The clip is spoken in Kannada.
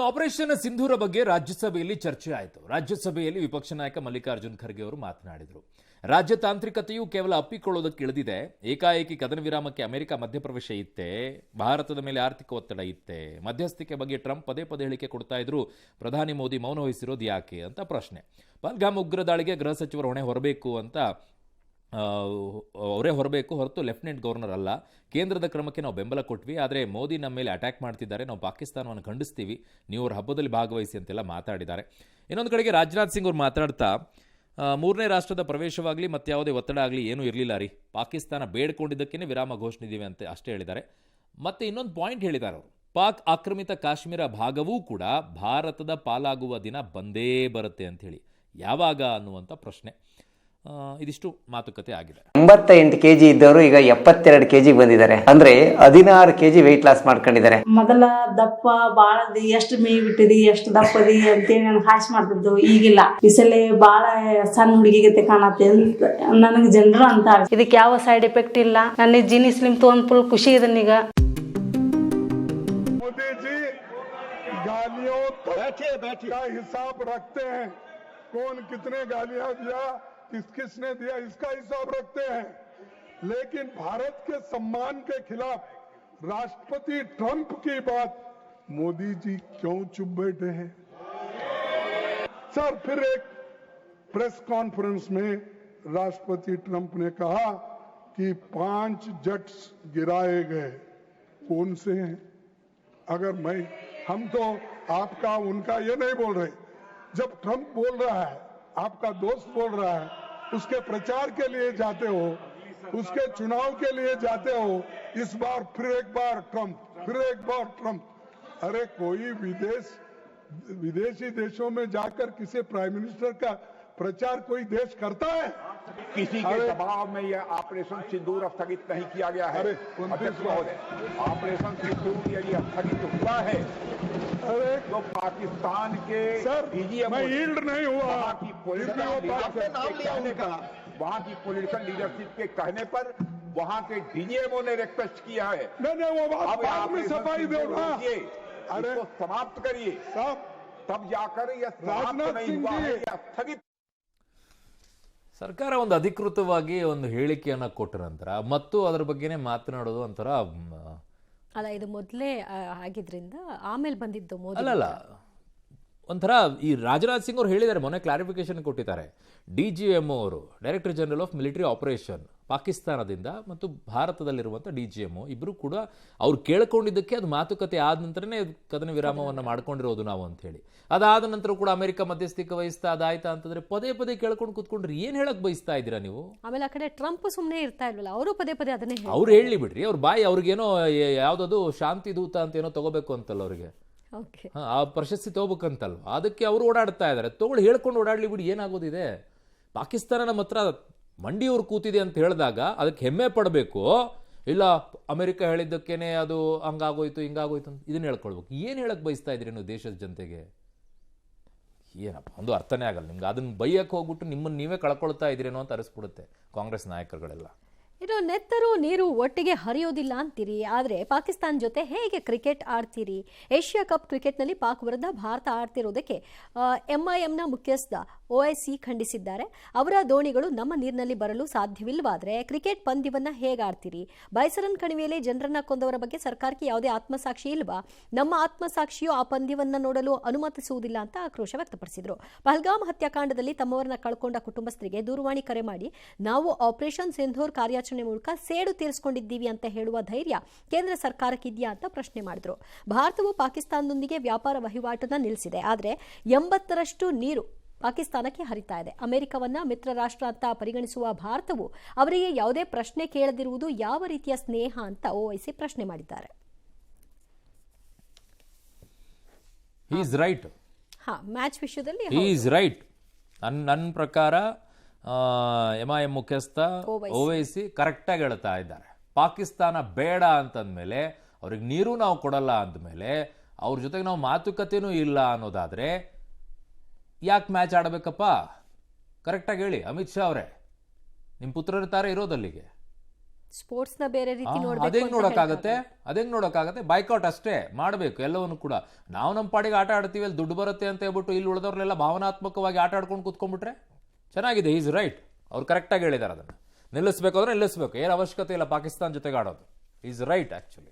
ಆಪರೇಷನ್ ಸಿಂಧೂರ ಬಗ್ಗೆ ರಾಜ್ಯಸಭೆಯಲ್ಲಿ ಚರ್ಚೆ ಆಯಿತು. ರಾಜ್ಯಸಭೆಯಲ್ಲಿ ವಿಪಕ್ಷ ನಾಯಕ ಮಲ್ಲಿಕಾರ್ಜುನ್ ಖರ್ಗೆ ಅವರು ಮಾತನಾಡಿದರು. ರಾಜ್ಯತಾಂತ್ರಿಕತೆಯು ಕೇವಲ ಅಪ್ಪಿಕೊಳ್ಳೋದಕ್ಕೆ ಇಳಿದಿದೆ. ಏಕಾಏಕಿ ಕದನ ವಿರಾಮಕ್ಕೆ ಅಮೆರಿಕ ಮಧ್ಯಪ್ರವೇಶ ಇತ್ತೆ, ಭಾರತದ ಮೇಲೆ ಆರ್ಥಿಕ ಒತ್ತಡ ಇತ್ತೆ, ಮಧ್ಯಸ್ಥಿಕೆ ಬಗ್ಗೆ ಟ್ರಂಪ್ ಪದೇ ಪದೇ ಹೇಳಿಕೆ ಕೊಡ್ತಾ ಇದ್ರು. ಪ್ರಧಾನಿ ಮೋದಿ ಮೌನ ವಹಿಸಿರೋದು ಯಾಕೆ ಅಂತ ಪ್ರಶ್ನೆ. ಪಹಲ್ಗಾಮ್ ಉಗ್ರ ದಾಳಿಗೆ ಗೃಹ ಸಚಿವರು ಹೊಣೆ ಹೊರಬೇಕು ಅಂತ ಅವರೇ ಹೊರಬೇಕು ಹೊರತು ಲೆಫ್ಟಿನೆಂಟ್ ಗವರ್ನರ್ ಅಲ್ಲ. ಕೇಂದ್ರದ ಕ್ರಮಕ್ಕೆ ನಾವು ಬೆಂಬಲ ಕೊಟ್ವಿ, ಆದರೆ ಮೋದಿ ನಮ್ಮ ಮೇಲೆ ಅಟ್ಯಾಕ್ ಮಾಡ್ತಿದ್ದಾರೆ, ನಾವು ಪಾಕಿಸ್ತಾನವನ್ನು ಖಂಡಿಸ್ತೀವಿ, ನೀವು ಅವ್ರ ಹಬ್ಬದಲ್ಲಿ ಭಾಗವಹಿಸಿ ಅಂತೆಲ್ಲ ಮಾತಾಡಿದ್ದಾರೆ. ಇನ್ನೊಂದು ಕಡೆಗೆ ರಾಜನಾಥ್ ಸಿಂಗ್ ಅವರು ಮಾತಾಡ್ತಾ ಮೂರನೇ ರಾಷ್ಟ್ರದ ಪ್ರವೇಶವಾಗಲಿ ಮತ್ತು ಯಾವುದೇ ಒತ್ತಡ ಆಗಲಿ ಏನೂ ಇರಲಿಲ್ಲ ರೀ, ಪಾಕಿಸ್ತಾನ ಬೇಡ್ಕೊಂಡಿದ್ದಕ್ಕೇ ವಿರಾಮ ಘೋಷಣಿದ್ದೀವಿ ಅಂತ ಅಷ್ಟೇ ಹೇಳಿದ್ದಾರೆ. ಮತ್ತು ಇನ್ನೊಂದು ಪಾಯಿಂಟ್ ಹೇಳಿದ್ದಾರೆ ಅವರು, ಪಾಕ್ ಆಕ್ರಮಿತ ಕಾಶ್ಮೀರ ಭಾಗವೂ ಕೂಡ ಭಾರತದ ಪಾಲಾಗುವ ದಿನ ಬಂದೇ ಬರುತ್ತೆ ಅಂಥೇಳಿ. ಯಾವಾಗ ಅನ್ನುವಂಥ ಪ್ರಶ್ನೆ. ಇದಿಷ್ಟು ಮಾತುಕತೆ ಆಗಿದೆ. 88 kg ಇದ್ದವರು ಈಗ 72 kg ಬಂದಿದ್ದಾರೆ. ಅಂದ್ರೆ 16 kg ವೆಯ್ಟ್ ಲಾಸ್ ಮಾಡ್ಕೊಂಡಿದ್ದಾರೆ. ಮೊದಲ ದಪ್ಪ ಬಾಳದಿ ಎಷ್ಟು ಮೇಯ್ ಬಿಟ್ಟಿದಿ ಎಷ್ಟು ದಪ್ಪದಿ ಅಂತೇಳಿ ನನ್ಗೆ ಹಾಸ್ ಮಾಡ್ತಿದ್ದು. ಈಗಿಲ್ಲ, ಈ ಸಲ ಬಾಳ ಸಣ್ಣ ಹುಡುಗಿಗತೆ ಕಾಣತ್ತೆ ಅಂತ ನನಗೆ ಜನರು ಅಂತ. ಇದಕ್ಕೆ ಯಾವ ಸೈಡ್ ಎಫೆಕ್ಟ್ ಇಲ್ಲ. ನನ್ನ ಜೀನಿ ಸ್ಲಿಮ್ ತಗೊಂಡ್ ಫುಲ್ ಖುಷಿ ಇದನ್ನೀಗ. मोदी जी गालियों का हिसाब रखते हैं, कौन कितने गालियां दिया, किसने दिया, इसका हिसाब रखते हैं. लेकिन भारत के सम्मान के खिलाफ राष्ट्रपति ट्रंप की बात मोदी जी क्यों चुप बैठे हैं? सर, फिर एक प्रेस कॉन्फ्रेंस में राष्ट्रपति ट्रंप ने कहा कि 5 जेट्स गिराए गए. कौन से हैं? अगर हम तो आपका उनका ये नहीं बोल रहे. जब ट्रंप बोल रहा है, आपका दोस्त बोल रहा है, उसके प्रचार के लिए जाते हो, उसके चुनाव के लिए जाते हो. इस बार फिर एक बार ट्रंप, फिर एक बार ट्रंप. अरे कोई विदेशी देशों में जाकर किसी प्राइम मिनिस्टर का प्रचार कोई देश करता है? किसी के दबाव में यह ऑपरेशन सिंदूर स्थगित नहीं किया गया है. ऑपरेशन सिंदूर यदि स्थगित हुआ है तो पाकिस्तान के नहीं हुआ वहाँ की पॉलिटिकल लीडरशिप के कहने पर वहाँ के डीजीएमओ ने रिक्वेस्ट किया है. नहीं, वो बात बाद में सफाई दो ना. इसको समाप्त करिए, तब जाकर यह समाप्त नहीं हुआ है, यह स्थगित. ಸರ್ಕಾರ ಒಂದು ಅಧಿಕೃತವಾಗಿ ಒಂದು ಹೇಳಿಕೆಯನ್ನು ಕೊಟ್ಟ ನಂತರ ಮತ್ತು ಅದರ ಬಗ್ಗೆನೇ ಮಾತನಾಡೋದು ಒಂಥರ ಅಲ್ಲ, ಇದು ಮೊದಲೇ ಆಗಿದ್ರಿಂದ ಆಮೇಲೆ ಬಂದಿದ್ದು ಮೋದಿ ಅಲ್ಲಲ್ಲ. ಒಂಥರ ಈ ರಾಜನಾಥ್ ಸಿಂಗ್ ಅವರು ಹೇಳಿದ್ದಾರೆ, ಮೊನ್ನೆ ಕ್ಲಾರಿಫಿಕೇಶನ್ ಕೊಟ್ಟಿದ್ದಾರೆ. DGMO ಅವರು, director general of military operation, ಪಾಕಿಸ್ತಾನದಿಂದ ಮತ್ತು ಭಾರತದಲ್ಲಿರುವಂಥ DGMO ಇಬ್ಬರು ಕೂಡ ಅವ್ರು ಕೇಳ್ಕೊಂಡಿದ್ದಕ್ಕೆ ಅದು ಮಾತುಕತೆ ಆದ ನಂತರನೇ ಕದನ ವಿರಾಮವನ್ನು ಮಾಡ್ಕೊಂಡಿರೋದು ನಾವು ಅಂತ ಹೇಳಿ. ಅದಾದ ನಂತರ ಕೂಡ ಅಮೆರಿಕ ಮಧ್ಯಸ್ಥಿಕೆ ವಹಿಸ್ತಾ ಅದಾಯ್ತಾ ಅಂತಂದ್ರೆ ಪದೇ ಪದೇ ಕೇಳ್ಕೊಂಡು ಕೂತ್ಕೊಂಡ್ರೆ ಏನ್ ಹೇಳಕ್ ಬಯಸ್ತಾ ಇದ್ದೀರಾ ನೀವು? ಆಮೇಲೆ ಆ ಕಡೆ ಟ್ರಂಪ್ ಸುಮ್ಮನೆ ಇರ್ತಾ ಇಲ್ವಲ್ಲ, ಅವರು ಪದೇ ಪದೇ ಅದನ್ನೇ ಅವ್ರು ಹೇಳಿ ಬಿಡ್ರಿ. ಅವ್ರ ಬಾಯಿ ಅವ್ರಿಗೇನೋ ಯಾವ್ದದು ಶಾಂತಿ ದೂತ ಅಂತ ಏನೋ ತಗೋಬೇಕು ಅಂತಲ್ಲ ಅವ್ರಿಗೆ, ಆ ಪ್ರಶಸ್ತಿ ತಗೋಬೇಕಂತಲ್ವ, ಅದಕ್ಕೆ ಅವರು ಓಡಾಡ್ತಾ ಇದ್ದಾರೆ. ತಗೊಳ್ಳಿ, ಹೇಳ್ಕೊಂಡು ಓಡಾಡ್ಲಿ ಬಿಡಿ, ಏನಾಗೋದಿದೆ. ಪಾಕಿಸ್ತಾನ ನಮ್ಮ ಹತ್ರ ಮಂಡಿಯವ್ರು ಕೂತಿದೆ ಅಂತ ಹೇಳಿದಾಗ ಅದಕ್ಕೆ ಹೆಮ್ಮೆ ಪಡಬೇಕು. ಇಲ್ಲ ಅಮೆರಿಕ ಹೇಳಿದ್ದಕ್ಕೇನೆ ಅದು ಹಂಗಾಗೋಯ್ತು ಹಿಂಗಾಗೋಯ್ತು ಅಂತ ಇದನ್ನ ಹೇಳ್ಕೊಳ್ಬೇಕು. ಏನು ಹೇಳಕ್ ಬಯಸ್ತಾ ಇದ್ರಿ ನೀವು ದೇಶದ ಜನತೆಗೆ? ಏನಪ್ಪ ಒಂದು ಅರ್ಥನೇ ಆಗಲ್ಲ ನಿಮ್ಗೆ. ಅದನ್ನ ಬೈಯಕ್ಕೆ ಹೋಗ್ಬಿಟ್ಟು ನಿಮ್ಮನ್ನು ನೀವೇ ಕಳ್ಕೊಳ್ತಾ ಇದ್ರೇನೋ ಅಂತ ಅನಿಸ್ಬಿಡುತ್ತೆ ಕಾಂಗ್ರೆಸ್ ನಾಯಕರುಗಳೆಲ್ಲ. ಇದು ನೆತ್ತರು ನೀರು ಒಟ್ಟಿಗೆ ಹರಿಯೋದಿಲ್ಲ ಅಂತೀರಿ, ಆದರೆ ಪಾಕಿಸ್ತಾನ ಜೊತೆ ಹೇಗೆ ಕ್ರಿಕೆಟ್ ಆಡ್ತೀರಿ? ಏಷ್ಯಾ ಕಪ್ ಕ್ರಿಕೆಟ್ನಲ್ಲಿ ಪಾಕ್ ವಿರುದ್ಧ ಭಾರತ ಆಡ್ತಿರೋದಕ್ಕೆ MIMನ ಮುಖ್ಯಸ್ಥ OIC ಖಂಡಿಸಿದ್ದಾರೆ. ಅವರ ದೋಣಿಗಳು ನಮ್ಮ ನೀರಿನಲ್ಲಿ ಬರಲು ಸಾಧ್ಯವಿಲ್ಲವಾದರೆ ಕ್ರಿಕೆಟ್ ಪಂದ್ಯವನ್ನ ಹೇಗೆ ಆಡ್ತೀರಿ? ಬೈಸರನ್ ಕಣಿವೆಯಲ್ಲಿ ಜನರನ್ನ ಕೊಂದವರ ಬಗ್ಗೆ ಸರ್ಕಾರಕ್ಕೆ ಯಾವುದೇ ಆತ್ಮಸಾಕ್ಷಿ ಇಲ್ವಾ? ನಮ್ಮ ಆತ್ಮಸಾಕ್ಷಿಯು ಆ ಪಂದ್ಯವನ್ನ ನೋಡಲು ಅನುಮತಿಸುವುದಿಲ್ಲ ಅಂತ ಆಕ್ರೋಶ ವ್ಯಕ್ತಪಡಿಸಿದರು. ಪಹಲ್ಗಾಮ್ ಹತ್ಯಾಕಾಂಡದಲ್ಲಿ ತಮ್ಮವರನ್ನ ಕಳ್ಕೊಂಡ ಕುಟುಂಬಸ್ಥರಿಗೆ ದೂರವಾಣಿ ಕರೆ ಮಾಡಿ ನಾವು ಆಪರೇಷನ್ ಸಿಂಧೂರ್ ಕಾರ್ಯಾಚರಣೆ ಮೂಲಕ ಸೇಡು ತೀರಿಸಿಕೊಂಡಿದ್ದೀವಿ ಅಂತ ಹೇಳುವ ಧೈರ್ಯ ಕೇಂದ್ರ ಸರ್ಕಾರಕ್ಕಿದೆಯಾ ಅಂತ ಪ್ರಶ್ನೆ ಮಾಡಿದ್ರು. ಭಾರತವು ಪಾಕಿಸ್ತಾನದೊಂದಿಗೆ ವ್ಯಾಪಾರ ವಹಿವಾಟನ್ನ ನಿಲ್ಲಿಸಿದೆ, ಆದರೆ 80% ನೀರು ಪಾಕಿಸ್ತಾನಕ್ಕೆ ಹರಿತಾ ಇದೆ. ಅಮೆರಿಕವನ್ನ ಮಿತ್ರ ರಾಷ್ಟ್ರ ಅಂತ ಪರಿಗಣಿಸುವ ಭಾರತವು ಅವರಿಗೆ ಯಾವುದೇ ಪ್ರಶ್ನೆ ಕೇಳದಿರುವುದು ಯಾವ ರೀತಿಯ ಸ್ನೇಹ ಅಂತ OIC ಪ್ರಶ್ನೆ ಮಾಡಿದ್ದಾರೆ. ಮ್ಯಾಚ್ ವಿಷಯದಲ್ಲಿ ನನ್ನ ಪ್ರಕಾರ MIM ಮುಖ್ಯಸ್ಥ OIC ಕರೆಕ್ಟಾಗಿ ಹೇಳ್ತಾ ಇದ್ದಾರೆ. ಪಾಕಿಸ್ತಾನ ಬೇಡ ಅಂತಂದ್ಮೇಲೆ ಅವ್ರಿಗೆ ನೀರು ನಾವು ಕೊಡಲ್ಲ ಅಂದಮೇಲೆ ಅವ್ರ ಜೊತೆಗೆ ನಾವು ಮಾತುಕತೆನೂ ಇಲ್ಲ ಅನ್ನೋದಾದ್ರೆ ಯಾಕೆ ಮ್ಯಾಚ್ ಆಡಬೇಕಪ್ಪ? ಕರೆಕ್ಟಾಗಿ ಹೇಳಿ ಅಮಿತ್ ಶಾ ಅವರೇ, ನಿಮ್ಮ ಪುತ್ರರ ತಾರೆ ಇರೋದಲ್ಲಿಗೆ. ಸ್ಪೋರ್ಟ್ಸ್ನ ಬೇರೆ ರೀತಿ ಅದೇಂಗ್ ನೋಡೋಕ್ಕಾಗತ್ತೆ ಬೈಕೌಟ್ ಅಷ್ಟೇ ಮಾಡಬೇಕು ಎಲ್ಲವನ್ನು ಕೂಡ. ನಾವು ನಮ್ಮ ಪಾಡಿಗೆ ಆಟ ಆಡ್ತೀವಿ, ಅಲ್ಲಿ ದುಡ್ಡು ಬರುತ್ತೆ ಅಂತ ಹೇಳ್ಬಿಟ್ಟು ಇಲ್ಲಿ ಉಳಿದವ್ರನ್ನೆಲ್ಲ ಭಾವನಾತ್ಮಕವಾಗಿ ಆಟ ಆಡ್ಕೊಂಡು ಕೂತ್ಕೊಂಡ್ಬಿಟ್ರೆ ಚೆನ್ನಾಗಿದೆ. ಈಸ್ ರೈಟ್, ಅವ್ರು ಕರೆಕ್ಟಾಗಿ ಹೇಳಿದ್ದಾರೆ. ಅದನ್ನು ನಿಲ್ಲಿಸ್ಬೇಕು ಅಂದ್ರೆ ನಿಲ್ಲಿಸ್ಬೇಕು, ಏನು ಅವಶ್ಯಕತೆ ಇಲ್ಲ ಪಾಕಿಸ್ತಾನ ಜೊತೆಗೆ ಆಡೋದು. Is right actually.